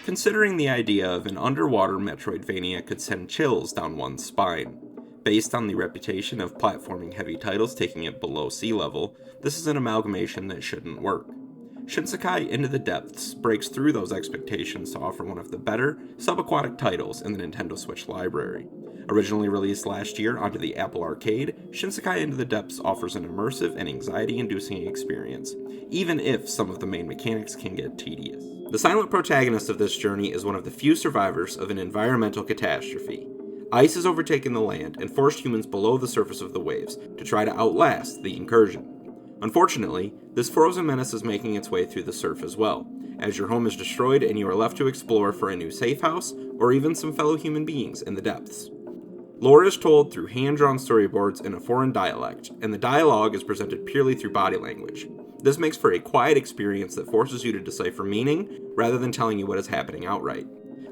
Considering the idea of an underwater Metroidvania could send chills down one's spine. Based on the reputation of platforming heavy titles taking it below sea level, this is an amalgamation that shouldn't work. Shinsekai Into the Depths breaks through those expectations to offer one of the better, subaquatic titles in the Nintendo Switch library. Originally released last year onto the Apple Arcade, Shinsekai Into the Depths offers an immersive and anxiety-inducing experience, even if some of the main mechanics can get tedious. The silent protagonist of this journey is one of the few survivors of an environmental catastrophe. Ice has overtaken the land and forced humans below the surface of the waves to try to outlast the incursion. Unfortunately, this frozen menace is making its way through the surf as well, as your home is destroyed and you are left to explore for a new safe house or even some fellow human beings in the depths. Lore is told through hand-drawn storyboards in a foreign dialect, and the dialogue is presented purely through body language. This makes for a quiet experience that forces you to decipher meaning rather than telling you what is happening outright.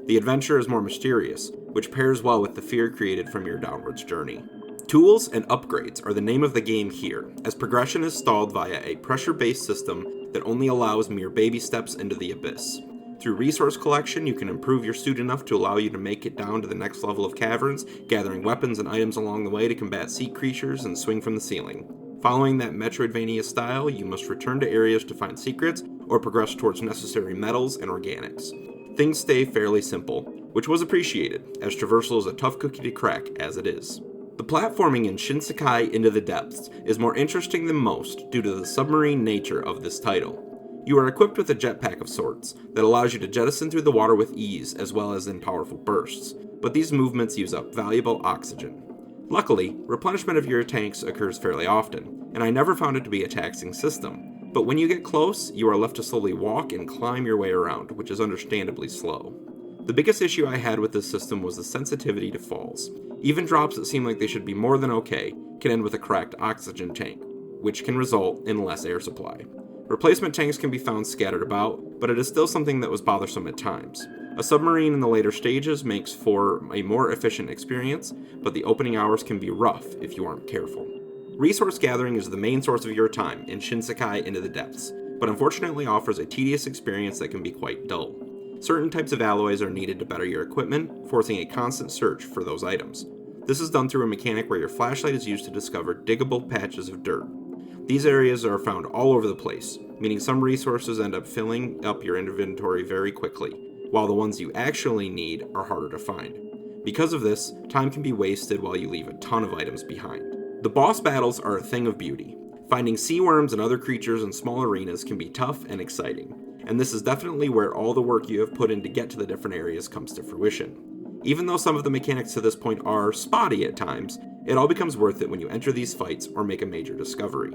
The adventure is more mysterious, which pairs well with the fear created from your downwards journey. Tools and upgrades are the name of the game here, as progression is stalled via a pressure-based system that only allows mere baby steps into the abyss. Through resource collection, you can improve your suit enough to allow you to make it down to the next level of caverns, gathering weapons and items along the way to combat sea creatures and swing from the ceiling. Following that Metroidvania style, you must return to areas to find secrets or progress towards necessary metals and organics. Things stay fairly simple, which was appreciated, as traversal is a tough cookie to crack as it is. The platforming in Shinsekai Into the Depths is more interesting than most due to the submarine nature of this title. You are equipped with a jetpack of sorts that allows you to jettison through the water with ease as well as in powerful bursts, but these movements use up valuable oxygen. Luckily, replenishment of your tanks occurs fairly often, and I never found it to be a taxing system, but when you get close, you are left to slowly walk and climb your way around, which is understandably slow. The biggest issue I had with this system was the sensitivity to falls. Even drops that seem like they should be more than okay can end with a cracked oxygen tank, which can result in less air supply. Replacement tanks can be found scattered about, but it is still something that was bothersome at times. A submarine in the later stages makes for a more efficient experience, but the opening hours can be rough if you aren't careful. Resource gathering is the main source of your time in Shinsekai Into the Depths, but unfortunately offers a tedious experience that can be quite dull. Certain types of alloys are needed to better your equipment, forcing a constant search for those items. This is done through a mechanic where your flashlight is used to discover diggable patches of dirt. These areas are found all over the place, meaning some resources end up filling up your inventory very quickly, while the ones you actually need are harder to find. Because of this, time can be wasted while you leave a ton of items behind. The boss battles are a thing of beauty. Finding sea worms and other creatures in small arenas can be tough and exciting, and this is definitely where all the work you have put in to get to the different areas comes to fruition. Even though some of the mechanics to this point are spotty at times, it all becomes worth it when you enter these fights or make a major discovery.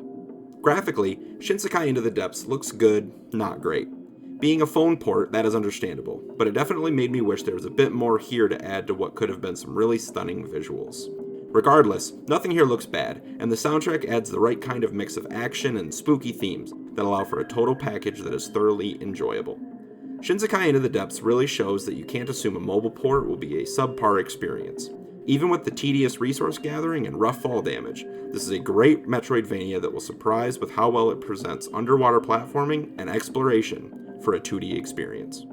Graphically, Shinsekai Into the Depths looks good, not great. Being a phone port, that is understandable, but it definitely made me wish there was a bit more here to add to what could have been some really stunning visuals. Regardless, nothing here looks bad, and the soundtrack adds the right kind of mix of action and spooky themes that allow for a total package that is thoroughly enjoyable. Shinsekai Into the Depths really shows that you can't assume a mobile port will be a subpar experience. Even with the tedious resource gathering and rough fall damage, this is a great Metroidvania that will surprise with how well it presents underwater platforming and exploration for a 2D experience.